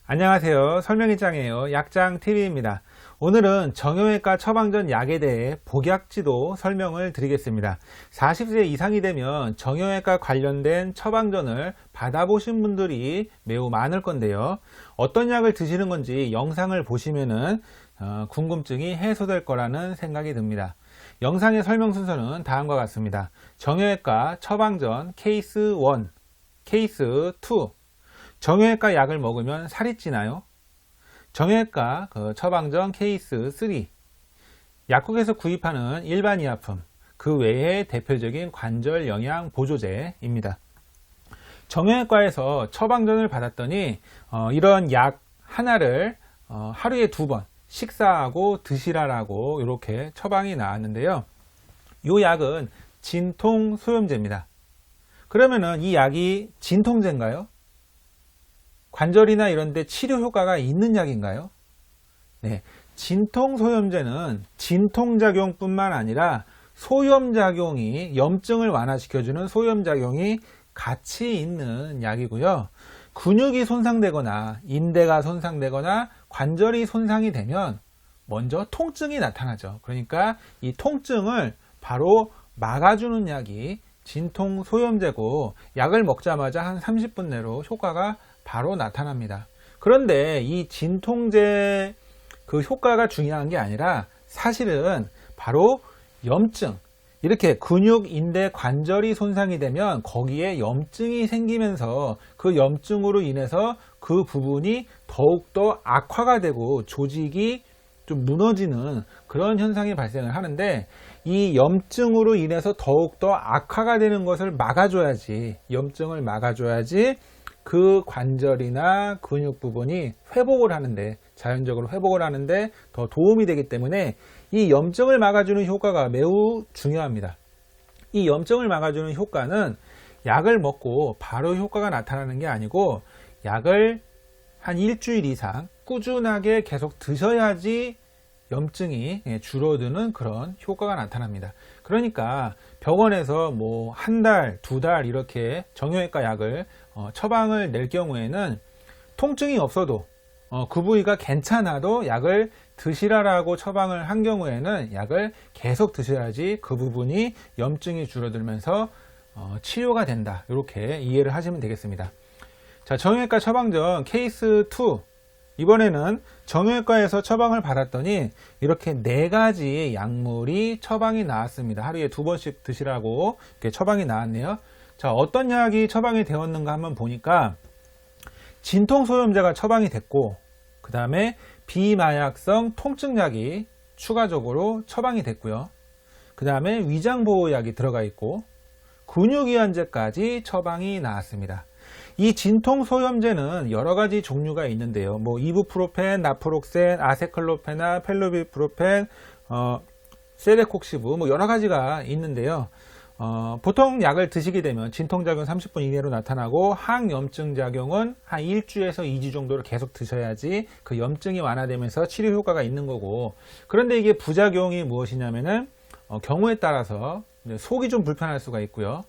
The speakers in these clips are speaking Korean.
안녕하세요. 설명일장이에요. 약장TV입니다. 오늘은 정형외과 처방전 약에 대해 복약지도 설명을 드리겠습니다. 40세 이상이 되면 정형외과 관련된 처방전을 받아보신 분들이 매우 많을 건데요. 어떤 약을 드시는 건지 영상을 보시면은 궁금증이 해소될 거라는 생각이 듭니다. 영상의 설명 순서는 다음과 같습니다. 정형외과 처방전 케이스 1, 케이스 2. 정형외과 약을 먹으면 살이 찌나요? 정형외과 처방전 케이스 3. 약국에서 구입하는 일반 의약품, 그 외에 대표적인 관절 영양 보조제입니다. 정형외과에서 처방전을 받았더니 이런 약 하나를 하루에 2번 식사하고 드시라라고 이렇게 처방이 나왔는데요. 이 약은 진통소염제입니다. 그러면은 이 약이 진통제인가요? 관절이나 이런 데 치료 효과가 있는 약인가요? 네, 진통소염제는 진통작용뿐만 아니라 소염작용이, 염증을 완화시켜주는 소염작용이 같이 있는 약이고요. 근육이 손상되거나 인대가 손상되거나 관절이 손상이 되면 먼저 통증이 나타나죠. 그러니까 이 통증을 바로 막아주는 약이 진통소염제고, 약을 먹자마자 한 30분 내로 효과가 바로 나타납니다. 그런데 이 진통제 그 효과가 중요한 게 아니라 사실은 바로 염증, 이렇게 근육, 인대, 관절이 손상이 되면 거기에 염증이 생기면서 그 염증으로 인해서 그 부분이 더욱더 악화가 되고 조직이 좀 무너지는 그런 현상이 발생을 하는데, 이 염증으로 인해서 더욱더 악화가 되는 것을 막아줘야지, 염증을 막아줘야지 그 관절이나 근육 부분이 회복을 하는데, 자연적으로 회복을 하는데 더 도움이 되기 때문에 이 염증을 막아주는 효과가 매우 중요합니다. 이 염증을 막아주는 효과는 약을 먹고 바로 효과가 나타나는 게 아니고, 약을 한 일주일 이상 꾸준하게 계속 드셔야지 염증이 줄어드는 그런 효과가 나타납니다. 그러니까 병원에서 뭐 한 달, 2달 이렇게 정형외과 약을 처방을 낼 경우에는 통증이 없어도 그 부위가 괜찮아도 약을 드시라라고 처방을 한 경우에는 약을 계속 드셔야지 그 부분이 염증이 줄어들면서 치료가 된다, 이렇게 이해를 하시면 되겠습니다. 자, 정형외과 처방전 케이스 2. 이번에는 정형외과에서 처방을 받았더니 이렇게 4가지 약물이 처방이 나왔습니다. 하루에 2번씩 드시라고 이렇게 처방이 나왔네요. 자, 어떤 약이 처방이 되었는가 한번 보니까 진통소염제가 처방이 됐고, 그 다음에 비마약성 통증약이 추가적으로 처방이 됐고요. 그 다음에 위장보호약이 들어가 있고 근육이완제까지 처방이 나왔습니다. 이 진통소염제는 여러가지 종류가 있는데요. 뭐 이부프로펜, 나프록센, 아세클로페나, 펠로비프로펜, 세레콕시브, 뭐 여러가지가 있는데요. 보통 약을 드시게 되면 진통작용 30분 이내로 나타나고, 항염증 작용은 한 1주에서 2주 정도를 계속 드셔야지 그 염증이 완화되면서 치료 효과가 있는 거고, 그런데 이게 부작용이 무엇이냐면은 경우에 따라서 속이 좀 불편할 수가 있고요.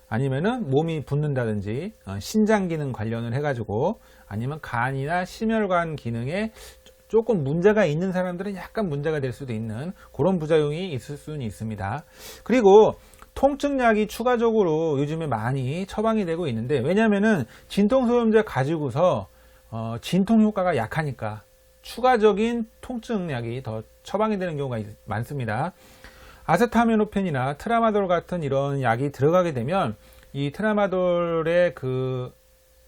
아니면은 몸이 붓는다든지 신장 기능 관련을 해가지고, 아니면 간이나 심혈관 기능에 조금 문제가 있는 사람들은 약간 문제가 될 수도 있는 그런 부작용이 있을 수는 있습니다. 그리고 통증약이 추가적으로 요즘에 많이 처방이 되고 있는데, 왜냐면은 진통소염제 가지고서 진통 효과가 약하니까 추가적인 통증약이 더 처방이 되는 경우가 많습니다. 아세타미노펜이나 트라마돌 같은 이런 약이 들어가게 되면 이 트라마돌의 그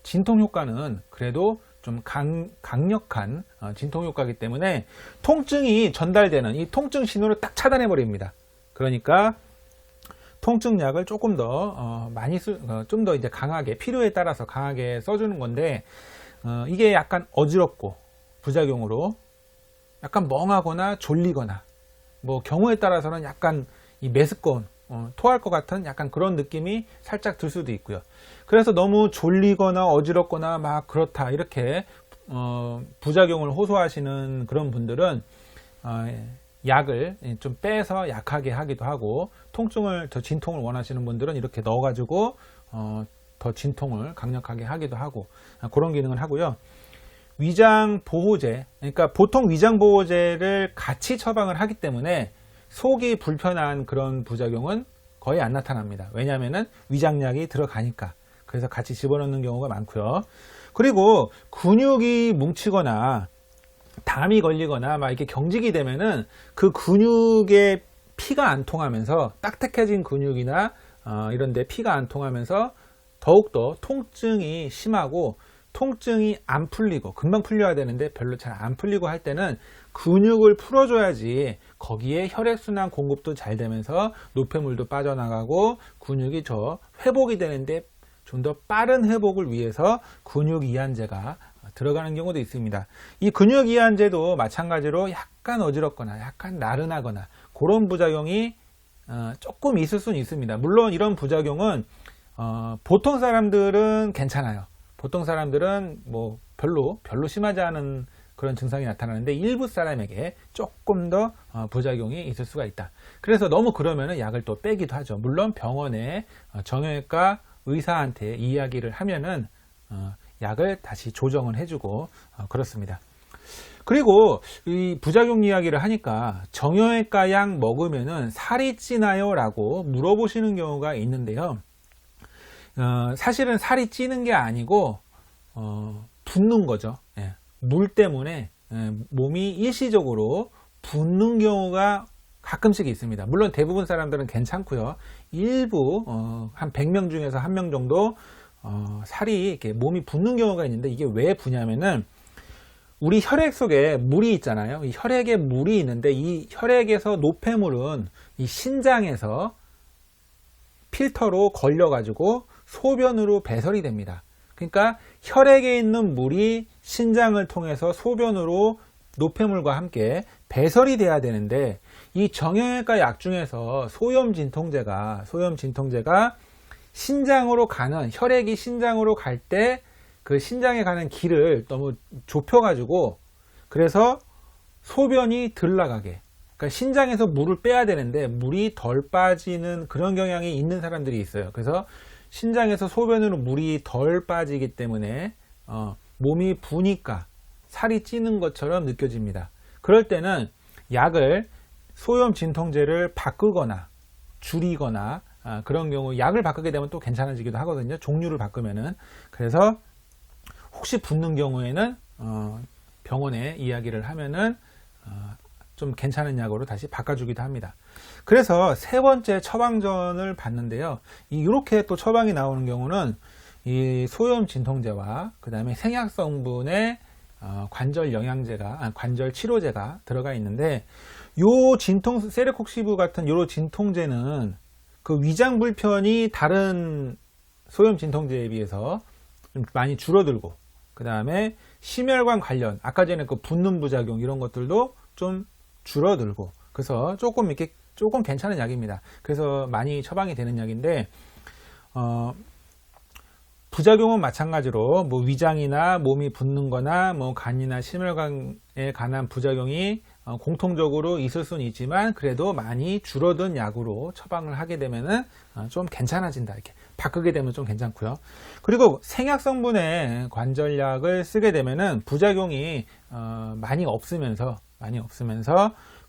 진통 효과는 그래도 좀 강력한 진통 효과이기 때문에 통증이 전달되는 이 통증 신호를 딱 차단해 버립니다. 그러니까 통증약을 조금 더 많이 좀 더 이제 강하게, 필요에 따라서 강하게 써주는 건데, 이게 약간 어지럽고 부작용으로 약간 멍하거나 졸리거나, 뭐 경우에 따라서는 약간 이 메스꺼운, 토할 것 같은 약간 그런 느낌이 살짝 들 수도 있고요. 그래서 너무 졸리거나 어지럽거나 막 그렇다, 이렇게 부작용을 호소하시는 그런 분들은 약을 좀 빼서 약하게 하기도 하고, 더 진통을 원하시는 분들은 이렇게 넣어가지고 더 진통을 강력하게 하기도 하고, 그런 기능을 하고요. 위장보호제, 그러니까 보통 위장보호제를 같이 처방을 하기 때문에 속이 불편한 그런 부작용은 거의 안 나타납니다. 왜냐하면 위장약이 들어가니까. 그래서 같이 집어넣는 경우가 많고요. 그리고 근육이 뭉치거나 담이 걸리거나 막 이렇게 경직이 되면은 그 근육에 피가 안 통하면서 딱딱해진 근육이나 이런 데 피가 안 통하면서 더욱더 통증이 심하고, 통증이 안 풀리고, 금방 풀려야 되는데 별로 잘 안 풀리고 할 때는 근육을 풀어줘야지 거기에 혈액순환 공급도 잘 되면서 노폐물도 빠져나가고 근육이 더 회복이 되는데 좀 더 빠른 회복을 위해서 근육 이완제가 들어가는 경우도 있습니다. 이 근육 이완제도 마찬가지로 약간 어지럽거나 약간 나른하거나 그런 부작용이 조금 있을 수는 있습니다. 물론 이런 부작용은 보통 사람들은 괜찮아요. 보통 사람들은 뭐 별로 심하지 않은 그런 증상이 나타나는데 일부 사람에게 조금 더 부작용이 있을 수가 있다. 그래서 너무 그러면은 약을 또 빼기도 하죠. 물론 병원에 정형외과 의사한테 이야기를 하면은 약을 다시 조정을 해주고 그렇습니다. 그리고 이 부작용 이야기를 하니까 정형외과 약 먹으면은 살이 찌나요? 라고 물어보시는 경우가 있는데요. 사실은 살이 찌는 게 아니고 붓는 거죠. 예. 물 때문에 몸이 일시적으로 붓는 경우가 가끔씩 있습니다. 물론 대부분 사람들은 괜찮고요. 일부 한 100명 중에서 1명 정도 살이 이렇게 몸이 붓는 경우가 있는데, 이게 왜 부냐면은 우리 혈액 속에 물이 있잖아요. 이 혈액에 물이 있는데 이 혈액에서 노폐물은 이 신장에서 필터로 걸려 가지고 소변으로 배설이 됩니다. 그러니까 혈액에 있는 물이 신장을 통해서 소변으로 노폐물과 함께 배설이 돼야 되는데, 이 정형외과 약 중에서 소염진통제가 신장으로 가는, 혈액이 신장으로 갈 때 그 신장에 가는 길을 너무 좁혀가지고, 그래서 소변이 덜 나가게, 그러니까 신장에서 물을 빼야 되는데 물이 덜 빠지는 그런 경향이 있는 사람들이 있어요. 그래서 신장에서 소변으로 물이 덜 빠지기 때문에 몸이 부니까 살이 찌는 것처럼 느껴집니다. 그럴 때는 약을, 소염 진통제를 바꾸거나 줄이거나 그런 경우, 약을 바꾸게 되면 또 괜찮아지기도 하거든요. 종류를 바꾸면은. 그래서 혹시 붓는 경우에는 병원에 이야기를 하면은 좀 괜찮은 약으로 다시 바꿔주기도 합니다. 그래서 세 번째 처방전을 봤는데요. 이렇게 또 처방이 나오는 경우는 이 소염 진통제와 그 다음에 생약 성분의 관절 영양제가, 관절 치료제가 들어가 있는데, 요 진통, 세레콕시브 같은 요런 진통제는 그 위장 불편이 다른 소염 진통제에 비해서 좀 많이 줄어들고, 그 다음에 심혈관 관련, 아까 전에 그 붓는 부작용 이런 것들도 좀 줄어들고, 그래서 조금 괜찮은 약입니다. 그래서 많이 처방이 되는 약인데, 부작용은 마찬가지로 뭐 위장이나 몸이 붓는 거나 뭐 간이나 심혈관에 관한 부작용이 공통적으로 있을 수는 있지만, 그래도 많이 줄어든 약으로 처방을 하게 되면은 좀 괜찮아진다, 이렇게 바꾸게 되면 좀 괜찮고요. 그리고 생약 성분의 관절약을 쓰게 되면은 부작용이 많이 없으면서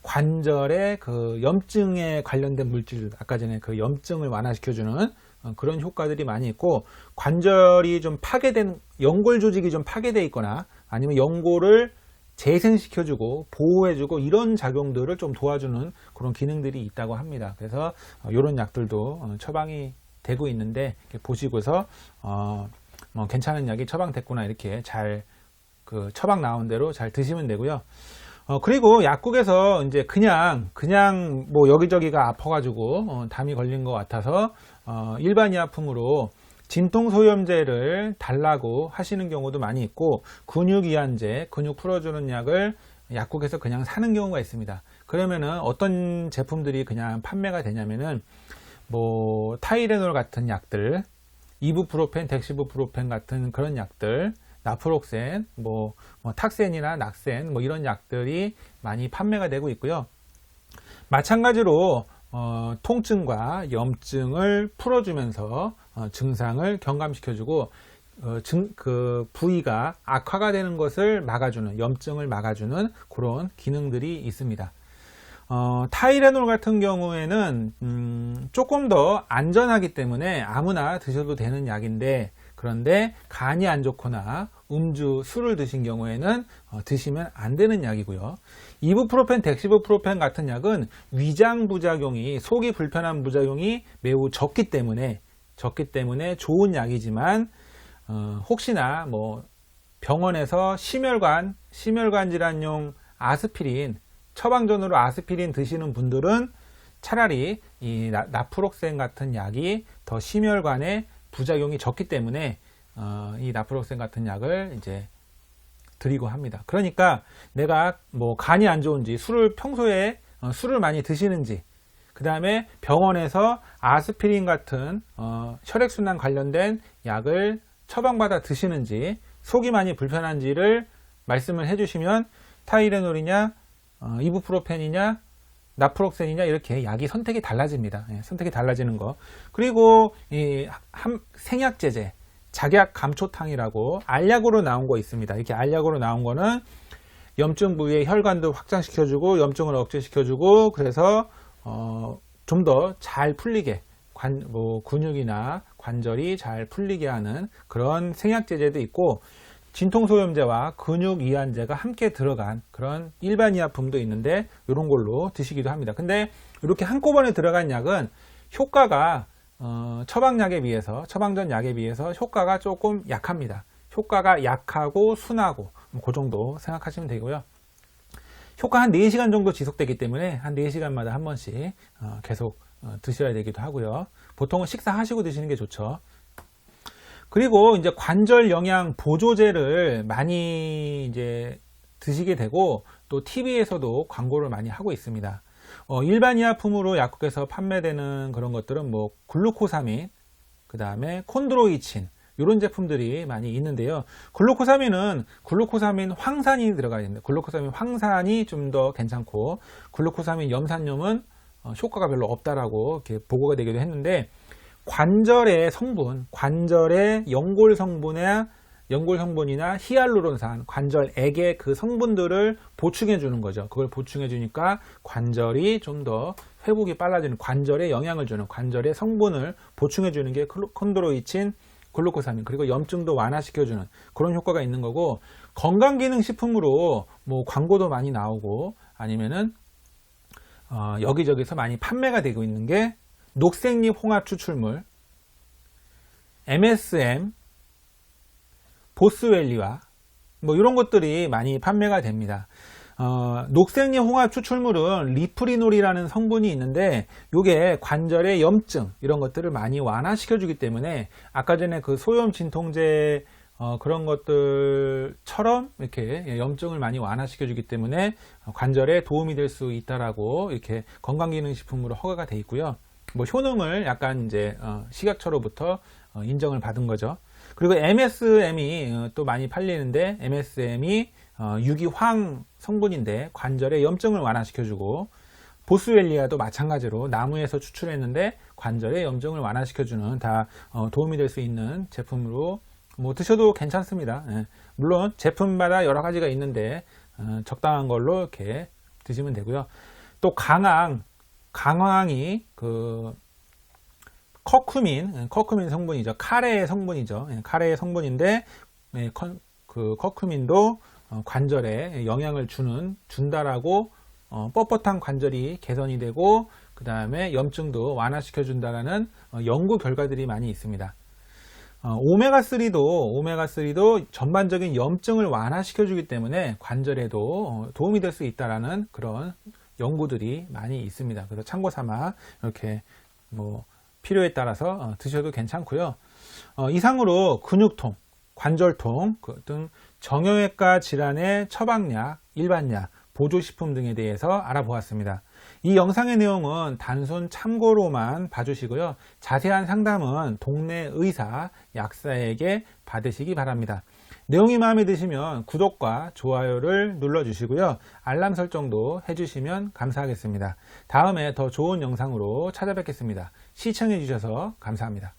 관절의 그 염증에 관련된 물질, 아까 전에 그 염증을 완화시켜주는 그런 효과들이 많이 있고, 관절이 좀 파괴된, 연골 조직이 좀 파괴되어 있거나 아니면 연골을 재생시켜주고 보호해주고 이런 작용들을 좀 도와주는 그런 기능들이 있다고 합니다. 그래서 이런 약들도 처방이 되고 있는데, 이렇게 보시고서 뭐 괜찮은 약이 처방됐구나, 이렇게 잘 그 처방 나온 대로 잘 드시면 되고요. 그리고 약국에서 이제 그냥 뭐 여기저기가 아파가지고 담이 걸린 것 같아서 일반 의약품으로 진통소염제를 달라고 하시는 경우도 많이 있고, 근육이완제, 근육 풀어주는 약을 약국에서 그냥 사는 경우가 있습니다. 그러면은 어떤 제품들이 그냥 판매가 되냐면은 뭐 타이레놀 같은 약들, 이부프로펜, 덱시부프로펜 같은 그런 약들, 나프록센, 뭐 탁센이나 낙센, 뭐 이런 약들이 많이 판매가 되고 있고요. 마찬가지로 통증과 염증을 풀어주면서 증상을 경감시켜주고, 그 부위가 악화가 되는 것을 막아주는, 염증을 막아주는 그런 기능들이 있습니다. 타이레놀 같은 경우에는 조금 더 안전하기 때문에 아무나 드셔도 되는 약인데, 그런데 간이 안 좋거나 음주, 술을 드신 경우에는 드시면 안 되는 약이고요. 이부프로펜, 덱시부프로펜 같은 약은 위장 부작용이, 속이 불편한 부작용이 매우 적기 때문에 좋은 약이지만, 혹시나 뭐 병원에서 심혈관 질환용 아스피린, 처방전으로 아스피린 드시는 분들은 차라리 이 나프록센 같은 약이 더 심혈관에 부작용이 적기 때문에 이 나프록센 같은 약을 이제 드리고 합니다. 그러니까 내가 뭐 간이 안 좋은지, 평소에 술을 많이 드시는지, 그 다음에 병원에서 아스피린 같은 혈액순환 관련된 약을 처방받아 드시는지, 속이 많이 불편한지를 말씀을 해주시면 타이레놀이냐 이부프로펜이냐 나프록센이냐 이렇게 약이 선택이 달라집니다. 선택이 달라지는 거. 그리고 이 생약제제, 작약 감초탕이라고 알약으로 나온 거 있습니다. 이렇게 알약으로 나온 거는 염증 부위의 혈관도 확장시켜주고 염증을 억제시켜주고, 그래서 좀 더 잘 풀리게 근육이나 관절이 잘 풀리게 하는 그런 생약제제도 있고, 진통소염제와 근육이완제가 함께 들어간 그런 일반 의약품도 있는데 이런 걸로 드시기도 합니다. 근데 이렇게 한꺼번에 들어간 약은 효과가 처방전 약에 비해서 효과가 조금 약합니다. 효과가 약하고 순하고 그 정도 생각하시면 되고요. 효과 한 4시간 정도 지속되기 때문에 한 4시간마다 한 번씩 계속 드셔야 되기도 하고요. 보통은 식사하시고 드시는 게 좋죠. 그리고 이제 관절 영양 보조제를 많이 이제 드시게 되고, 또 TV에서도 광고를 많이 하고 있습니다. 일반 의약품으로 약국에서 판매되는 그런 것들은 뭐 글루코사민, 그 다음에 콘드로이친, 이런 제품들이 많이 있는데요. 글루코사민 황산이 들어가 있는데, 글루코사민 황산이 좀 더 괜찮고, 글루코사민 염산염은 효과가 별로 없다라고 이렇게 보고가 되기도 했는데, 관절의 성분, 관절의 연골 성분이나 히알루론산, 관절액의 그 성분들을 보충해 주는 거죠. 그걸 보충해 주니까 관절이 좀 더 회복이 빨라지는, 관절에 영향을 주는, 관절의 성분을 보충해 주는 게 콘드로이친, 글루코사민, 그리고 염증도 완화시켜 주는 그런 효과가 있는 거고, 건강기능식품으로 뭐 광고도 많이 나오고, 아니면은 여기저기서 많이 판매가 되고 있는 게 녹색잎 홍합 추출물, MSM, 보스웰리와 뭐 이런 것들이 많이 판매가 됩니다. 녹색잎 홍합 추출물은 리프리놀이라는 성분이 있는데, 이게 관절의 염증 이런 것들을 많이 완화시켜 주기 때문에, 아까 전에 그 소염 진통제 그런 것들처럼 이렇게 염증을 많이 완화시켜 주기 때문에 관절에 도움이 될 수 있다라고 이렇게 건강기능식품으로 허가가 돼 있고요. 뭐 효능을 약간 이제 식약처로부터 인정을 받은 거죠. 그리고 MSM이 또 많이 팔리는데, MSM이 유기황 성분인데 관절의 염증을 완화시켜주고, 보스웰리아도 마찬가지로 나무에서 추출했는데 관절의 염증을 완화시켜주는, 다 도움이 될 수 있는 제품으로 뭐 드셔도 괜찮습니다. 물론 제품마다 여러 가지가 있는데 적당한 걸로 이렇게 드시면 되고요. 또 강황이 그 커큐민 성분이죠. 카레의 성분이죠. 카레의 성분인데, 그 커큐민도 관절에 영향을 준다라고, 뻣뻣한 관절이 개선이 되고, 그 다음에 염증도 완화시켜 준다라는 연구 결과들이 많이 있습니다. 오메가3도 전반적인 염증을 완화시켜 주기 때문에 관절에도 도움이 될 수 있다라는 그런 연구들이 많이 있습니다. 그래서 참고 삼아 이렇게 뭐 필요에 따라서 드셔도 괜찮고요. 이상으로 근육통, 관절통 등 정형외과 질환의 처방약, 일반약, 보조식품 등에 대해서 알아보았습니다. 이 영상의 내용은 단순 참고로만 봐주시고요. 자세한 상담은 동네 의사, 약사에게 받으시기 바랍니다. 내용이 마음에 드시면 구독과 좋아요를 눌러주시고요. 알람 설정도 해주시면 감사하겠습니다. 다음에 더 좋은 영상으로 찾아뵙겠습니다. 시청해주셔서 감사합니다.